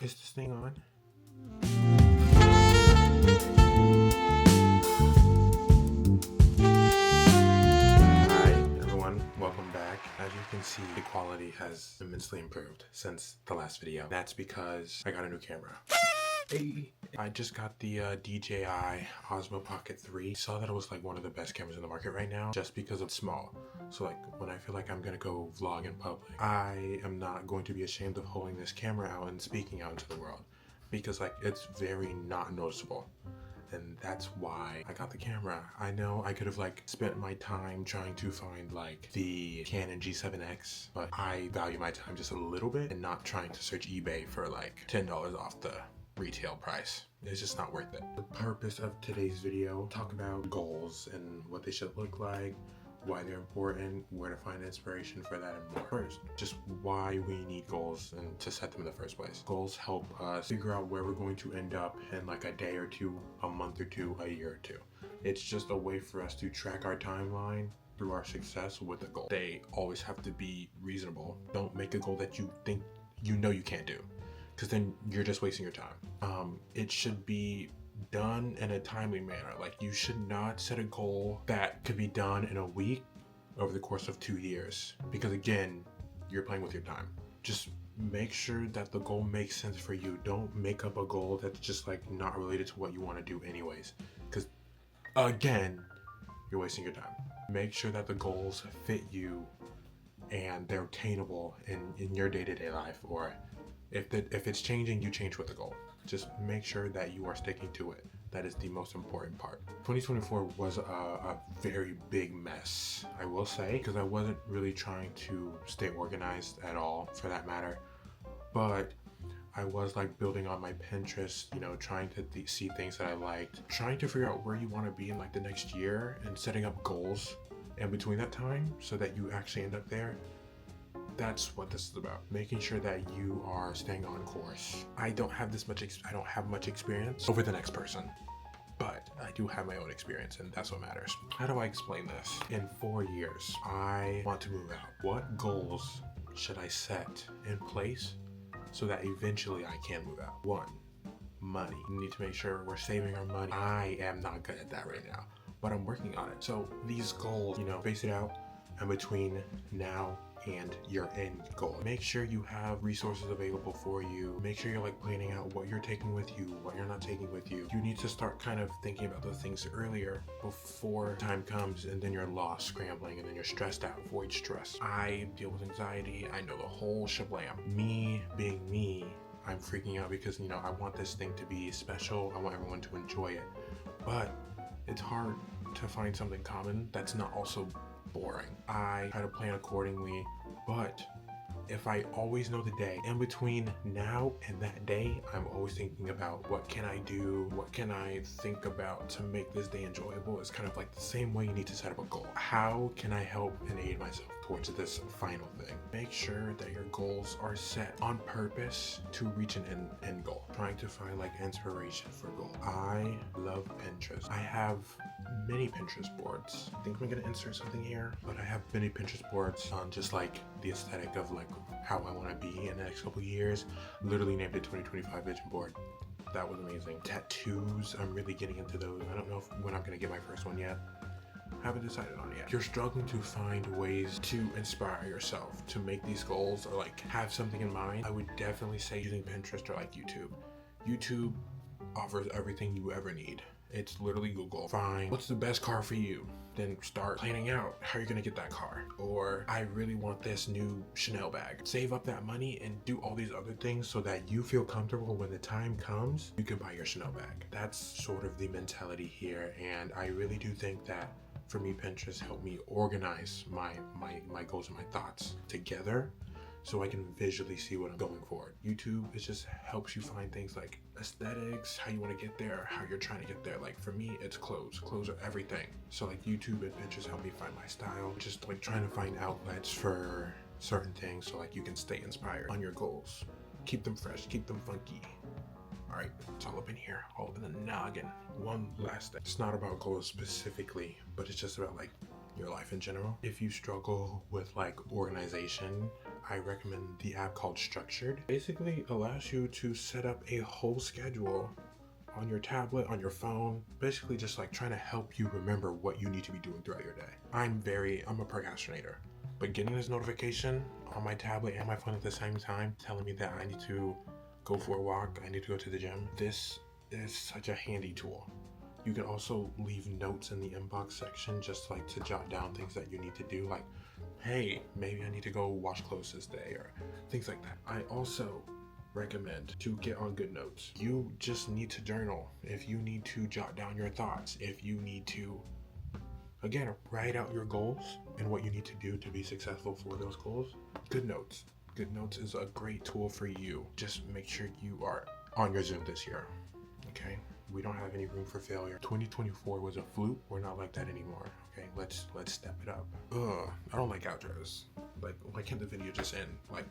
Is this thing on? Hi everyone, welcome back. As you can see, the quality has immensely improved since the last video. That's because I got a new camera. Hey. I just got the DJI Osmo Pocket 3. Saw that it was like one of the best cameras in the market right now just because it's small. So like when I feel like I'm gonna go vlog in public, I am not going to be ashamed of holding this camera out and speaking out into the world because like it's very not noticeable. And that's why I got the camera. I know I could have like spent my time trying to find like the Canon G7X, but I value my time just a little bit and not trying to search eBay for like $10 off the retail price. It's just not worth it. The purpose of today's video, talk about goals and what they should look like, why they're important, where to find inspiration for that, and more. First, just why we need goals and to set them in the first place. Goals help us figure out where we're going to end up in like a day or two, a month or two, a year or two. It's just a way for us to track our timeline through our success with a goal. They always have to be reasonable. Don't make a goal that you think you know you can't do, because then you're just wasting your time. It should be done in a timely manner. Like you should not set a goal that could be done in a week over the course of 2 years, because again, you're playing with your time. Just make sure that the goal makes sense for you. Don't make up a goal that's just like not related to what you want to do anyways, because again, you're wasting your time. Make sure that the goals fit you and they're attainable in your day-to-day life, or if it's changing, you change with the goal. Just make sure that you are sticking to it. That is the most important part. 2024 was a very big mess, I will say, because I wasn't really trying to stay organized at all, for that matter. But I was like building on my Pinterest, you know, trying to see things that I liked, trying to figure out where you want to be in like the next year, and setting up goals in between that time so that you actually end up there. That's what this is about. Making sure that you are staying on course. I don't have much experience over the next person, but I do have my own experience, and that's what matters. How do I explain this? In 4 years, I want to move out. What goals should I set in place so that eventually I can move out? 1, money. We need to make sure we're saving our money. I am not good at that right now, but I'm working on it. So these goals, you know, face it out in between now and your end goal. Make sure you have resources available for you. Make sure you're like planning out what you're taking with you, what you're not taking with you. You need to start kind of thinking about those things earlier before time comes, and then you're lost scrambling, and then you're stressed out. Avoid stress. I deal with anxiety. I know the whole shablam. Me being me, I'm freaking out because, you know, I want this thing to be special. I want everyone to enjoy it, but it's hard to find something common that's not also boring. I try to plan accordingly, but if I always know the day in between now and that day, I'm always thinking about what can I do, what can I think about to make this day enjoyable. It's kind of like the same way you need to set up a goal. How can I help and aid myself towards this final thing? Make sure that your goals are set on purpose to reach an end goal. Trying to find like inspiration for goal. I love Pinterest. I have many Pinterest boards. I think I'm gonna insert something here, but I have many Pinterest boards on just like the aesthetic of like how I want to be in the next couple years. Literally named it 2025 vision board. That was amazing. Tattoos, I'm really getting into those. I don't know when I'm gonna get my first one yet. Haven't decided on it yet. If you're struggling to find ways to inspire yourself to make these goals or like have something in mind, I would definitely say using Pinterest or like YouTube. YouTube offers everything you ever need. It's literally Google. Find what's the best car for you. Then start planning out how you're gonna get that car. Or I really want this new Chanel bag. Save up that money and do all these other things so that you feel comfortable when the time comes, you can buy your Chanel bag. That's sort of the mentality here. And I really do think that for me, Pinterest helped me organize my goals and my thoughts together, so I can visually see what I'm going for. YouTube, it just helps you find things like aesthetics, how you want to get there, how you're trying to get there. Like for me, it's clothes. Clothes are everything. So like YouTube and Pinterest help me find my style. Just like trying to find outlets for certain things so like you can stay inspired on your goals. Keep them fresh, keep them funky. All right, it's all up in here, all in the noggin. One last thing. It's not about goals specifically, but it's just about like your life in general. If you struggle with like organization, I recommend the app called Structured. Basically allows you to set up a whole schedule on your tablet, on your phone, basically just like trying to help you remember what you need to be doing throughout your day. I'm a procrastinator, but getting this notification on my tablet and my phone at the same time telling me that I need to go for a walk, I need to go to the gym, this is such a handy tool. You can also leave notes in the inbox section just like to jot down things that you need to do, like, hey, maybe I need to go wash clothes this day, or things like that. I also recommend to get on good notes. You just need to journal. If you need to jot down your thoughts, if you need to, again, write out your goals and what you need to do to be successful for those goals, good notes. Good notes is a great tool for you. Just make sure you are on your Zoom this year, okay? We don't have any room for failure. 2024 was a fluke. We're not like that anymore, okay? Let's step it up. I don't like outros. Like, why can't the video just end? Like,